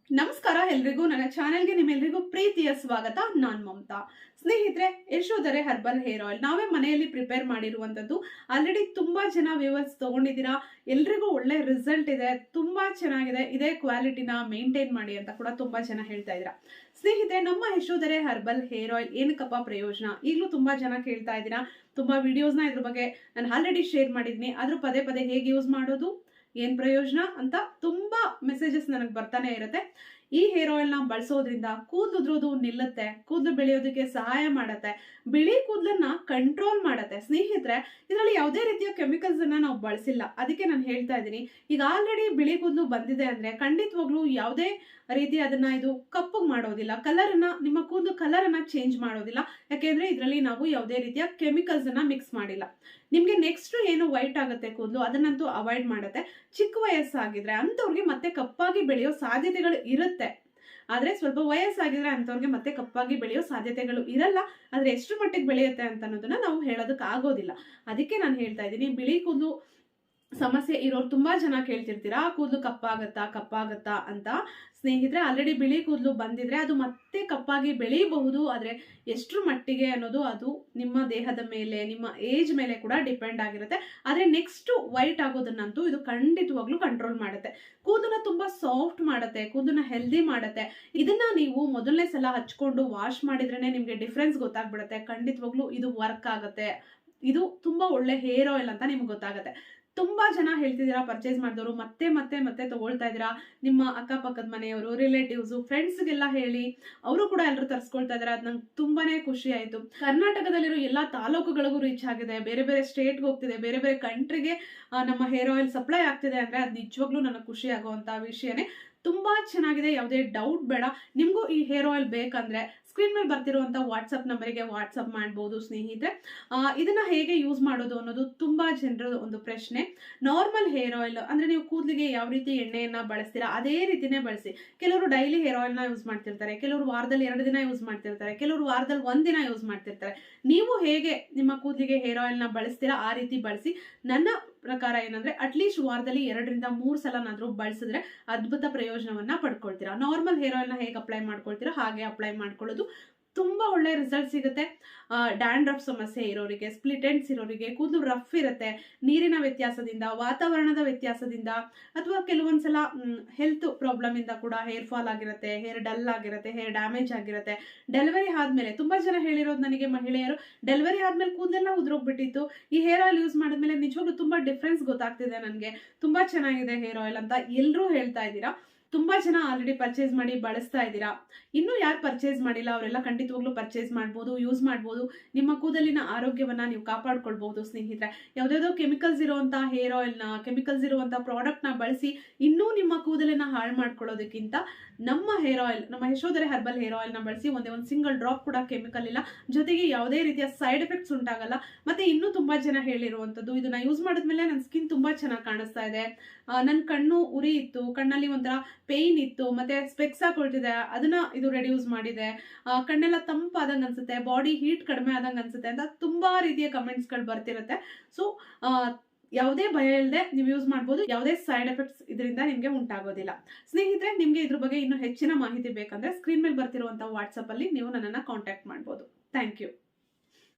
ನಮಸ್ಕಾರ ಎಲ್ರಿಗೂ ನನ್ನ ಚಾನೆಲ್ಗೆ ನಿಮ್ಮೆಲ್ಲರಿಗೂ ಪ್ರೀತಿಯ ಸ್ವಾಗತ. ನಾನ್ ಮಮತಾ. ಸ್ನೇಹಿತರೆ, ಯಶೋಧರೆ ಹರ್ಬಲ್ ಹೇರ್ ಆಯಿಲ್ ನಾವೇ ಮನೆಯಲ್ಲಿ ಪ್ರಿಪೇರ್ ಮಾಡಿರುವಂತದ್ದು. ಆಲ್ರೆಡಿ ತುಂಬಾ ಜನ ವ್ಯೂವರ್ಸ್ ತಗೊಂಡಿದ್ದೀರಾ, ಎಲ್ರಿಗೂ ಒಳ್ಳೆ ರಿಸಲ್ಟ್ ಇದೆ, ತುಂಬಾ ಚೆನ್ನಾಗಿದೆ, ಇದೇ ಕ್ವಾಲಿಟಿನ ಮೇಂಟೈನ್ ಮಾಡಿ ಅಂತ ಕೂಡ ತುಂಬಾ ಜನ ಹೇಳ್ತಾ ಇದ್ದೀರಾ. ಸ್ನೇಹಿತರೆ, ನಮ್ಮ ಯಶೋಧರೆ ಹರ್ಬಲ್ ಹೇರ್ ಆಯಿಲ್ ಏನಕ್ಕಪ್ಪ ಪ್ರಯೋಜನ, ಈಗಲೂ ತುಂಬಾ ಜನ ಕೇಳ್ತಾ ಇದ್ದೀರಾ. ತುಂಬಾ ವಿಡಿಯೋಸ್ನ ಇದ್ರ ಬಗ್ಗೆ ನಾನು ಆಲ್ರೆಡಿ ಶೇರ್ ಮಾಡಿದ್ದೀನಿ. ಆದ್ರೂ ಪದೇ ಪದೇ ಹೇಗೆ ಯೂಸ್ ಮಾಡೋದು, ಏನ್ ಪ್ರಯೋಜನ ಅಂತ ತುಂಬಾ ಮೆಸೇಜಸ್ ನನಗೆ ಬರ್ತಾನೆ ಇರುತ್ತೆ. ಈ ಹೇರ್ ಆಯಿಲ್ ನ ಬಳಸೋದ್ರಿಂದ ಕೂದಲು ಉದ್ರೋದು ನಿಲ್ಲುತ್ತೆ, ಕೂದಲು ಬೆಳೆಯೋದಕ್ಕೆ ಸಹಾಯ ಮಾಡತ್ತೆ, ಬಿಳಿ ಕೂದಲನ್ನ ಕಂಟ್ರೋಲ್ ಮಾಡತ್ತೆ. ಸ್ನೇಹಿತರೆ, ಇದರಲ್ಲಿ ಯಾವುದೇ ರೀತಿಯ ಕೆಮಿಕಲ್ಸ್ ಅನ್ನ ನಾವು ಬಳಸಿಲ್ಲ. ಅದಕ್ಕೆ ನಾನು ಹೇಳ್ತಾ ಇದ್ದೀನಿ, ಈಗ ಆಲ್ರೆಡಿ ಬಿಳಿ ಕೂದಲು ಬಂದಿದೆ ಅಂದ್ರೆ ಖಂಡಿತವಾಗ್ಲೂ ಯಾವುದೇ ರೀತಿ ಅದನ್ನ ಇದು ಕಪ್ಪು ಮಾಡೋದಿಲ್ಲ, ನಿಮ್ಮ ಕೂದಲು ಕಲರ್ ಅನ್ನ ಚೇಂಜ್ ಮಾಡೋದಿಲ್ಲ. ಯಾಕೆಂದ್ರೆ ಇದರಲ್ಲಿ ನಾವು ಯಾವುದೇ ರೀತಿಯ ಕೆಮಿಕಲ್ಸ್ ಅನ್ನ ಮಿಕ್ಸ್ ಮಾಡಿಲ್ಲ. ನಿಮ್ಗೆ ನೆಕ್ಸ್ಟ್ ಏನು ವೈಟ್ ಆಗುತ್ತೆ ಕೂದಲು, ಅದನ್ನಂತೂ ಅವಾಯ್ಡ್ ಮಾಡುತ್ತೆ. ಚಿಕ್ಕ ವಯಸ್ಸಾಗಿದ್ರೆ ಅಂತವ್ರಿಗೆ ಮತ್ತೆ ಕಪ್ಪಾಗಿ ಬೆಳೆಯೋ ಸಾಧ್ಯತೆಗಳು ಇರುತ್ತೆ. ಆದ್ರೆ ಸ್ವಲ್ಪ ವಯಸ್ಸಾಗಿದ್ರೆ ಅಂತವ್ರಿಗೆ ಮತ್ತೆ ಕಪ್ಪಾಗಿ ಬೆಳೆಯೋ ಸಾಧ್ಯತೆಗಳು ಇರಲ್ಲ. ಆದ್ರೆ ಎಷ್ಟು ಮಟ್ಟಿಗೆ ಬೆಳೆಯುತ್ತೆ ಅಂತ ಅನ್ನೋದನ್ನ ನಾವು ಹೇಳೋದಕ್ಕೆ ಆಗೋದಿಲ್ಲ. ಅದಕ್ಕೆ ನಾನು ಹೇಳ್ತಾ ಇದ್ದೀನಿ, ಬಿಳಿ ಕೂದಲು ಸಮಸ್ಯೆ ಇರೋರು ತುಂಬಾ ಜನ ಕೇಳ್ತಿರ್ತೀರಾ, ಕೂದಲು ಕಪ್ಪಾಗತ್ತಾ ಅಂತ. ಸ್ನೇಹಿತರೆ, ಆಲ್ರೆಡಿ ಬಿಳಿ ಕೂದಲು ಬಂದಿದ್ರೆ ಅದು ಮತ್ತೆ ಕಪ್ಪಾಗಿ ಬೆಳೆಯಬಹುದು. ಆದ್ರೆ ಎಷ್ಟರ ಮಟ್ಟಿಗೆ ಅನ್ನೋದು ಅದು ನಿಮ್ಮ ದೇಹದ ಮೇಲೆ, ನಿಮ್ಮ ಏಜ್ ಮೇಲೆ ಕೂಡ ಡಿಪೆಂಡ್ ಆಗಿರುತ್ತೆ. ಆದ್ರೆ ನೆಕ್ಸ್ಟ್ ವೈಟ್ ಆಗೋದನ್ನಂತೂ ಇದು ಖಂಡಿತವಾಗ್ಲೂ ಕಂಟ್ರೋಲ್ ಮಾಡುತ್ತೆ. ಕೂದಲನ್ನ ತುಂಬಾ ಸಾಫ್ಟ್ ಮಾಡುತ್ತೆ, ಕೂದಲನ್ನ ಹೆಲ್ದಿ ಮಾಡುತ್ತೆ. ಇದನ್ನ ನೀವು ಮೊದಲನೇ ಸಲ ಹಚ್ಕೊಂಡು ವಾಶ್ ಮಾಡಿದ್ರೇನೆ ನಿಮ್ಗೆ ಡಿಫ್ರೆನ್ಸ್ ಗೊತ್ತಾಗ್ಬಿಡುತ್ತೆ. ಖಂಡಿತವಾಗ್ಲೂ ಇದು ವರ್ಕ್ ಆಗುತ್ತೆ, ಇದು ತುಂಬಾ ಒಳ್ಳೆ ಹೇರ್ ಆಯಿಲ್ ಅಂತ ನಿಮ್ಗೆ ಗೊತ್ತಾಗುತ್ತೆ. ತುಂಬಾ ಜನ ಹೇಳ್ತಿದ್ದೀರಾ, ಪರ್ಚೇಸ್ ಮಾಡಿದವರು ಮತ್ತೆ ಮತ್ತೆ ಮತ್ತೆ ತಗೊಳ್ತಾ ಇದ್ದೀರಾ. ನಿಮ್ಮ ಅಕ್ಕಪಕ್ಕದ ಮನೆಯವರು, ರಿಲೇಟಿವ್ಸ್, ಫ್ರೆಂಡ್ಸ್ಗೆಲ್ಲ ಹೇಳಿ ಅವರು ಕೂಡ ಎಲ್ಲರೂ ತರಿಸ್ಕೊಳ್ತಾ ಇದಾರೆ. ಅದು ನಂಗೆ ತುಂಬಾನೇ ಖುಷಿ ಆಯ್ತು. ಕರ್ನಾಟಕದಲ್ಲಿರೋ ಎಲ್ಲಾ ತಾಲೂಕುಗಳಿಗೂ ರೀಚ್ ಆಗಿದೆ, ಬೇರೆ ಬೇರೆ ಸ್ಟೇಟ್ಗೆ ಹೋಗ್ತಿದೆ, ಬೇರೆ ಬೇರೆ ಕಂಟ್ರಿಗೆ ನಮ್ಮ ಹೇರ್ ಆಯಿಲ್ ಸಪ್ಲೈ ಆಗ್ತಿದೆ ಅಂದ್ರೆ ಅದು ನಿಜವಾಗ್ಲೂ ನನಗೆ ಖುಷಿ ಆಗುವಂತ ವಿಷಯನೇ. ತುಂಬಾ ಚೆನ್ನಾಗಿದೆ, ಯಾವುದೇ ಡೌಟ್ ಬೇಡ. ನಿಮ್ಗೂ ಈ ಹೇರ್ ಆಯಿಲ್ ಬೇಕಂದ್ರೆ ಸ್ಕ್ರೀನ್ ಮೇಲೆ ಬರ್ತಿರುವಂತ ವಾಟ್ಸಪ್ ನಂಬರಿಗೆ ವಾಟ್ಸಪ್ ಮಾಡಬಹುದು ಸ್ನೇಹಿತರೆ. ಇದನ್ನ ಹೇಗೆ ಯೂಸ್ ಮಾಡೋದು ಅನ್ನೋದು ತುಂಬಾ ಜನರ ಒಂದು ಪ್ರಶ್ನೆ. ನಾರ್ಮಲ್ ಹೇರ್ ಆಯಿಲ್ ಅಂದ್ರೆ ನೀವು ಕೂದಲಿಗೆ ಯಾವ ರೀತಿ ಎಣ್ಣೆಯನ್ನ ಬಳಸ್ತೀರಾ ಅದೇ ರೀತಿನೇ ಬಳಸಿ. ಕೆಲವರು ಡೈಲಿ ಹೇರ್ ಆಯಿಲ್ ನ ಯೂಸ್ ಮಾಡ್ತಿರ್ತಾರೆ, ಕೆಲವರು ವಾರದಲ್ಲಿ 2 ದಿನ ಯೂಸ್ ಮಾಡ್ತಿರ್ತಾರೆ, ಕೆಲವರು ವಾರದಲ್ಲಿ 1 ದಿನ ಯೂಸ್ ಮಾಡ್ತಿರ್ತಾರೆ. ನೀವು ಹೇಗೆ ನಿಮ್ಮ ಕೂದಲಿಗೆ ಹೇರ್ ಆಯಿಲ್ ನ ಬಳಸ್ತೀರಾ ಆ ರೀತಿ ಬಳಸಿ. ನನ್ನ ಪ್ರಕಾರ ಏನಂದ್ರೆ ಅಟ್ಲೀಸ್ಟ್ ವಾರದಲ್ಲಿ 2 ರಿಂದ 3 ಸಲನಾದ್ರೂ ಬಳಸಿದ್ರೆ ಅದ್ಭುತ ಪ್ರಯೋಜನವನ್ನ ಪಡ್ಕೊಳ್ತೀರಾ. ನಾರ್ಮಲ್ ಹೇರ್ ಆಯಿಲ್ ನ ಹೇಗೆ ಅಪ್ಲೈ ಮಾಡ್ಕೊಳ್ತೀರಾ ಹಾಗೆ ಅಪ್ಲೈ ಮಾಡ್ಕೊಳ್ಳೋದು ತುಂಬಾ ಒಳ್ಳೆ ರಿಸಲ್ಟ್ ಸಿಗುತ್ತೆ. ಡ್ಯಾಂಡ್ರಫ್ ಸಮಸ್ಯೆ ಇರೋರಿಗೆ, ಸ್ಪ್ಲಿಟ್ ಎಂಡ್ಸ್ ಇರೋರಿಗೆ, ಕೂದಲು ರಫ್ ಇರುತ್ತೆ, ನೀರಿನ ವ್ಯತ್ಯಾಸದಿಂದ, ವಾತಾವರಣದ ವ್ಯತ್ಯಾಸದಿಂದ, ಅಥವಾ ಕೆಲವೊಂದ್ಸಲ ಹೆಲ್ತ್ ಪ್ರಾಬ್ಲಮ್ ಇಂದ ಕೂಡ ಹೇರ್ ಫಾಲ್ ಆಗಿರುತ್ತೆ, ಹೇರ್ ಡಲ್ ಆಗಿರುತ್ತೆ, ಹೇರ್ ಡ್ಯಾಮೇಜ್ ಆಗಿರುತ್ತೆ. ಡೆಲಿವರಿ ಆದ್ಮೇಲೆ ತುಂಬಾ ಜನ ಹೇಳಿರೋದು ನನಗೆ, ಮಹಿಳೆಯರು ಡೆಲಿವರಿ ಆದ್ಮೇಲೆ ಕೂದಲೆಲ್ಲ ಉದ್ರೋಗ್ಬಿಟ್ಟಿತ್ತು, ಈ ಹೇರ್ ಆಯಿಲ್ ಯೂಸ್ ಮಾಡಿದ್ಮೇಲೆ ನಿಜವಾಗ್ಲೂ ತುಂಬಾ ಡಿಫ್ರೆನ್ಸ್ ಗೊತ್ತಾಗ್ತಿದೆ ನನಗೆ, ತುಂಬಾ ಚೆನ್ನಾಗಿದೆ ಹೇರ್ ಆಯಿಲ್ ಅಂತ ಎಲ್ಲರೂ ಹೇಳ್ತಾ ಇದ್ದೀರಾ. ತುಂಬಾ ಜನ ಆಲ್ರೆಡಿ ಪರ್ಚೇಸ್ ಮಾಡಿ ಬಳಸ್ತಾ ಇದ್ದೀರಾ. ಇನ್ನು ಯಾರು ಪರ್ಚೇಸ್ ಮಾಡಿಲ್ಲ ಅವರೆಲ್ಲ ಖಂಡಿತವಾಗ್ಲೂ ಪರ್ಚೇಸ್ ಮಾಡ್ಬೋದು, ಯೂಸ್ ಮಾಡ್ಬೋದು. ನಿಮ್ಮ ಕೂದಲಿನ ಆರೋಗ್ಯವನ್ನ ನೀವು ಕಾಪಾಡ್ಕೊಳ್ಬಹುದು ಸ್ನೇಹಿತರೆ. ಯಾವ್ದಾವ್ದೋ ಕೆಮಿಕಲ್ಸ್ ಇರುವಂತಹ ಹೇರ್ ಆಯಿಲ್ ನ, ಕೆಮಿಕಲ್ಸ್ ಇರುವಂತಹ ಪ್ರಾಡಕ್ಟ್ ನ ಬಳಸಿ ಇನ್ನೂ ನಿಮ್ಮ ಕೂದಲನ್ನ ಹಾಳು ಮಾಡ್ಕೊಳ್ಳೋದಕ್ಕಿಂತ ನಮ್ಮ ಹೇರ್ ಆಯಿಲ್, ನಮ್ಮ ಯಶೋಧರೆ ಹರ್ಬಲ್ ಹೇರ್ ಆಯಿಲ್ ನ ಬಳಸಿ ಒಂದೇ ಒಂದು ಸಿಂಗಲ್ ಡ್ರಾಪ್ ಕೂಡ ಕೆಮಿಕಲ್ ಇಲ್ಲ, ಜೊತೆಗೆ ಯಾವುದೇ ರೀತಿಯ ಸೈಡ್ ಎಫೆಕ್ಟ್ಸ್ ಉಂಟಾಗಲ್ಲ. ಮತ್ತೆ ಇನ್ನೂ ತುಂಬಾ ಜನ ಹೇಳಿರುವಂತದ್ದು, ಇದನ್ನ ಯೂಸ್ ಮಾಡಿದ್ಮೇಲೆ ನನ್ನ ಸ್ಕಿನ್ ತುಂಬಾ ಚೆನ್ನಾಗಿ ಕಾಣಿಸ್ತಾ ಇದೆ, ನನ್ನ ಕಣ್ಣು ಉರಿ ಇತ್ತು, ಕಣ್ಣಲ್ಲಿ ಒಂಥರ ಪೇನ್ ಇತ್ತು, ಮತ್ತೆ ಸ್ಪೆಕ್ಸ್ ಹಾಕೊಳ್ತಿದೆ, ಅದನ್ನ ಇದು ರೆಡ್ಯೂಸ್ ಮಾಡಿದೆ, ಕಣ್ಣೆಲ್ಲ ತಂಪಾದಂಗ ಅನ್ಸುತ್ತೆ, ಬಾಡಿ ಹೀಟ್ ಕಡಿಮೆ ಆದಂಗ ಅನ್ಸುತ್ತೆ ಅಂತ ತುಂಬಾ ರೀತಿಯ ಕಮೆಂಟ್ಸ್ ಗಳು ಬರ್ತಿರುತ್ತೆ. ಸೊ ಯಾವುದೇ ಭಯ ಇಲ್ಲದೆ ನೀವು ಯೂಸ್ ಮಾಡಬಹುದು, ಯಾವುದೇ ಸೈಡ್ ಎಫೆಕ್ಟ್ಸ್ ಇದರಿಂದ ನಿಮ್ಗೆ ಉಂಟಾಗೋದಿಲ್ಲ. ಸ್ನೇಹಿತರೆ, ನಿಮ್ಗೆ ಇದ್ರ ಬಗ್ಗೆ ಇನ್ನೂ ಹೆಚ್ಚಿನ ಮಾಹಿತಿ ಬೇಕಂದ್ರೆ ಸ್ಕ್ರೀನ್ ಮೇಲೆ ಬರ್ತಿರುವಂತಹ ವಾಟ್ಸಪ್ ಅಲ್ಲಿ ನೀವು ನನ್ನನ್ನ ಕಾಂಟ್ಯಾಕ್ಟ್ ಮಾಡಬಹುದು. Thank you.